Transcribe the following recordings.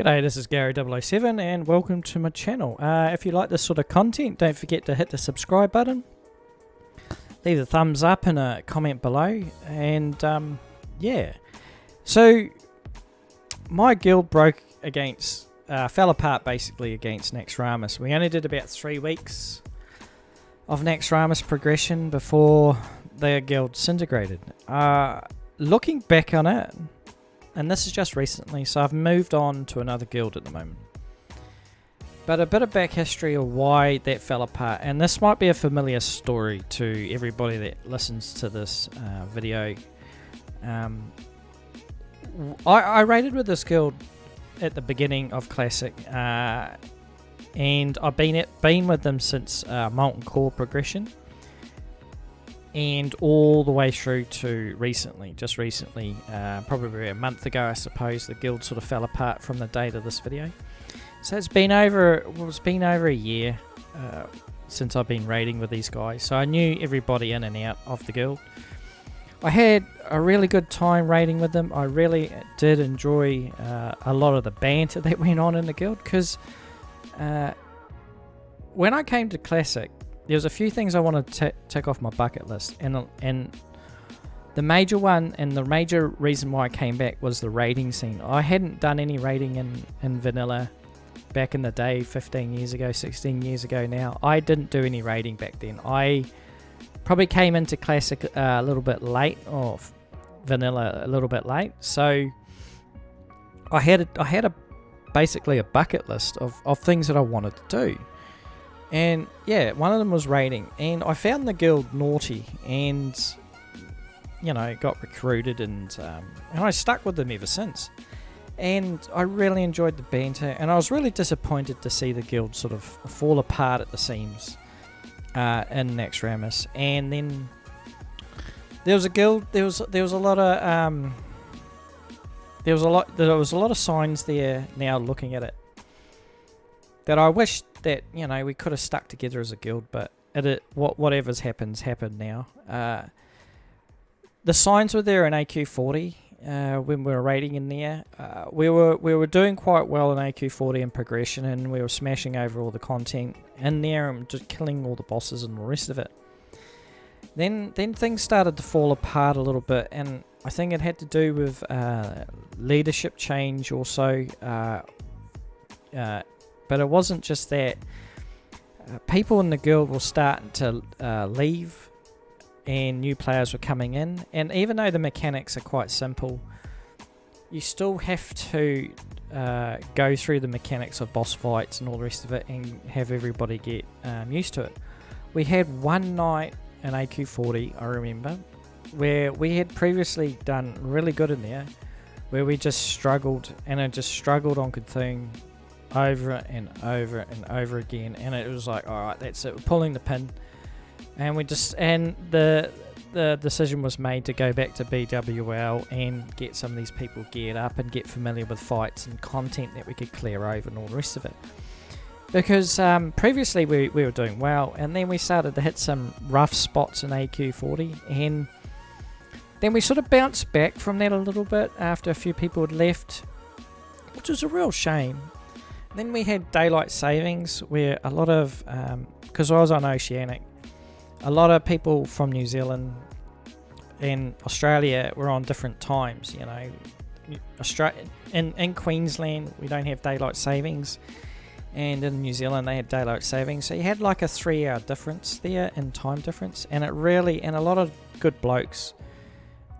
G'day, this is Gary007 and welcome to my channel. If you like this sort of content, don't forget to hit the subscribe button, leave a thumbs up and a comment below, and yeah. So my guild fell apart basically against Naxxramas. We only did about 3 weeks of Naxxramas progression before their guild disintegrated. Looking back on it, and this is just recently, so I've moved on to another guild at the moment. But a bit of back history of why that fell apart, and this might be a familiar story to everybody that listens to this video. I raided with this guild at the beginning of Classic, and I've been with them since Molten Core progression, and all the way through to just recently, probably a month ago I suppose, the guild sort of fell apart from the date of this video. So it's been over a year since I've been raiding with these guys, so I knew everybody in and out of the guild. I had a really good time raiding with them. I really did enjoy a lot of the banter that went on in the guild, because when I came to Classic, there was a few things I wanted to tick off my bucket list, and the major one and the major reason why I came back was the raiding scene. I hadn't done any raiding in vanilla back in the day, 15 years ago, 16 years ago now. I didn't do any raiding back then. I probably came into Classic a little bit late, or vanilla a little bit late, so I had basically a bucket list of things that I wanted to do. And yeah, one of them was raiding, and I found the guild naughty, and got recruited, and I stuck with them ever since. And I really enjoyed the banter, and I was really disappointed to see the guild sort of fall apart at the seams in Naxxramas. And then there was a lot of signs there now looking at it that I wish that we could have stuck together as a guild, but whatever's happened now. The signs were there in AQ40 when we were raiding in there. We were doing quite well in AQ40 in progression, and we were smashing over all the content in there and just killing all the bosses and the rest of it. Then things started to fall apart a little bit, and I think it had to do with leadership change also. But it wasn't just that. People in the guild were starting to leave, and new players were coming in. And even though the mechanics are quite simple, you still have to go through the mechanics of boss fights and all the rest of it, and have everybody get used to it. We had one night in AQ40, I remember, where we had previously done really good in there, where we just struggled, and I just struggled on Cthulhu over and over and over again, and it was like, alright, that's it, we're pulling the pin, and the decision was made to go back to BWL and get some of these people geared up and get familiar with fights and content that we could clear over and all the rest of it, because previously we were doing well, and then we started to hit some rough spots in AQ40, and then we sort of bounced back from that a little bit after a few people had left, which was a real shame. Then we had daylight savings, where a lot of, because I was on Oceanic, a lot of people from New Zealand and Australia were on different times. In Queensland we don't have daylight savings, and in New Zealand they had daylight savings, so you had like a 3-hour difference there in time difference, and a lot of good blokes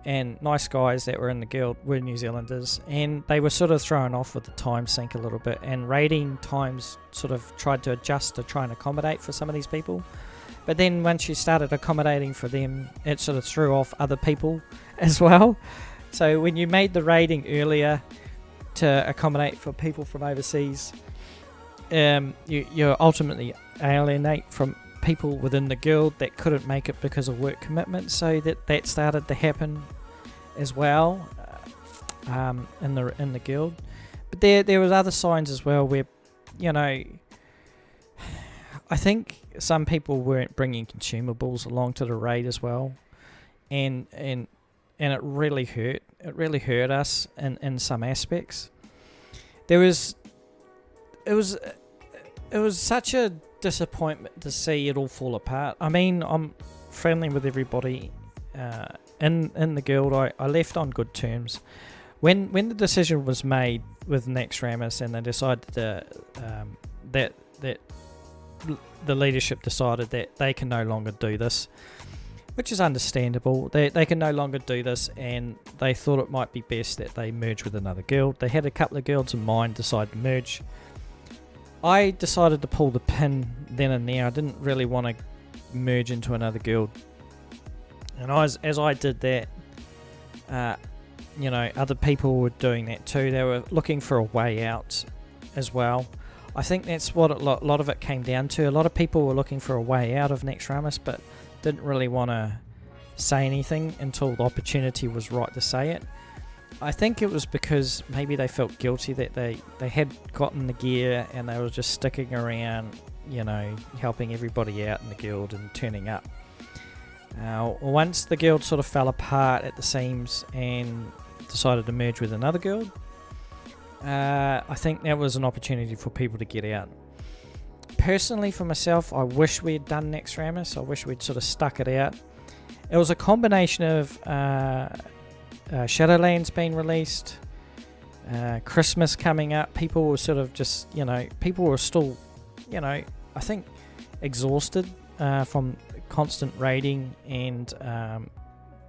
and nice guys that were in the guild were New Zealanders, and they were sort of thrown off with the time sync a little bit, and raiding times sort of tried to adjust to try and accommodate for some of these people. But then once you started accommodating for them, it sort of threw off other people as well. So when you made the raiding earlier to accommodate for people from overseas, you ultimately alienate from people within the guild that couldn't make it because of work commitments, so that started to happen as well in the guild. But there was other signs as well where I think some people weren't bringing consumables along to the raid as well, and it really hurt us in some aspects. there was it was it was such a disappointment to see it all fall apart. I mean, I'm friendly with everybody in the guild. I left on good terms. When the decision was made with Naxxramas and they decided that the leadership decided that they can no longer do this, which is understandable. They can no longer do this, and they thought it might be best that they merge with another guild. They had a couple of guilds in mind, decided to merge. I decided to pull the pin then and there. I didn't really want to merge into another guild. And as I did that, other people were doing that too. They were looking for a way out as well. I think that's what a lot of it came down to. A lot of people were looking for a way out of Naxxramas, but didn't really want to say anything until the opportunity was right to say it. I think it was because maybe they felt guilty that they had gotten the gear and they were just sticking around, helping everybody out in the guild and turning up. Once the guild sort of fell apart at the seams and decided to merge with another guild, I think that was an opportunity for people to get out. Personally, for myself, I wish we had done Naxxramas. I wish we'd sort of stuck it out. It was a combination of Shadowlands being released, Christmas coming up. People were sort of just, people were still, I think, exhausted from constant raiding, and the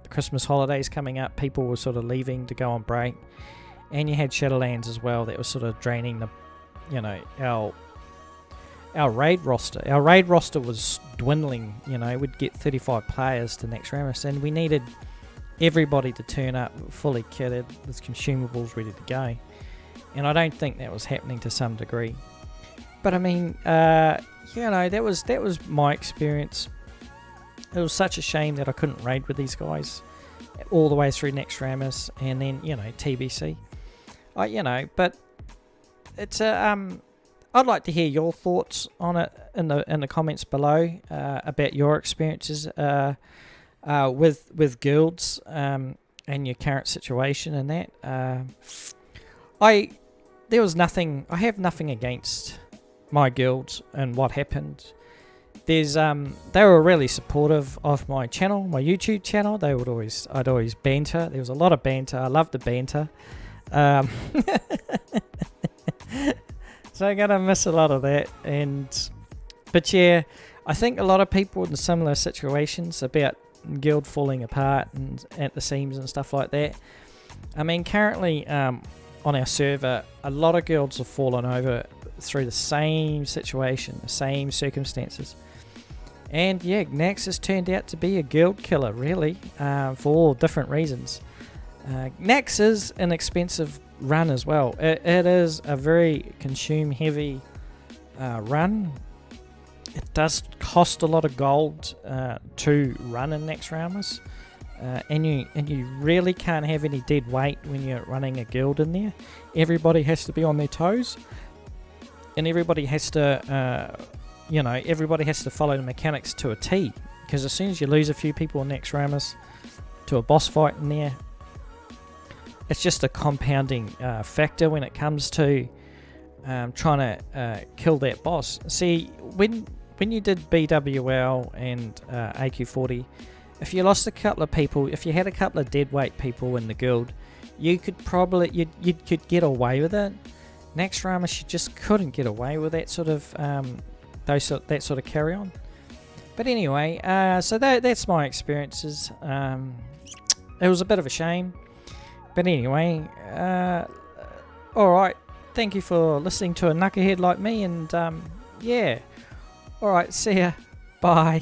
Christmas holidays coming up. People were sort of leaving to go on break. And you had Shadowlands as well that was sort of draining the, our raid roster. Our raid roster was dwindling. We'd get 35 players to Naxxramas, and we needed everybody to turn up fully kitted with consumables ready to go. And I don't think that was happening to some degree. But I mean, that was my experience. It was such a shame that I couldn't raid with these guys all the way through Naxxramas and then TBC. But it's I'd like to hear your thoughts on it in the comments below about your experiences with guilds and your current situation and that. I have nothing against my guilds and what happened. They were really supportive of my channel, my YouTube channel. I'd always banter. There was a lot of banter. I love the banter. So I'm gonna miss a lot of that. But yeah, I think a lot of people in similar situations about guild falling apart and at the seams and stuff like that. I mean, currently on our server, a lot of guilds have fallen over through the same situation, the same circumstances. And yeah, Nax has turned out to be a guild killer, really, for all different reasons. Nax is an expensive run as well. It is a very consume-heavy run. It does cost a lot of gold to run in Naxxramas, and you really can't have any dead weight when you're running a guild in there. Everybody has to be on their toes, and everybody has to follow the mechanics to a T. Because as soon as you lose a few people in Naxxramas to a boss fight in there, it's just a compounding factor when it comes to trying to kill that boss. See, when you did BWL and AQ40, if you lost a couple of people, if you had a couple of deadweight people in the guild, you could probably you could get away with it. Naxxramas, you just couldn't get away with that sort of that sort of carry on. But anyway, so that's my experiences. It was a bit of a shame. But anyway, alright, thank you for listening to a knucklehead like me, and yeah, alright, see ya, bye.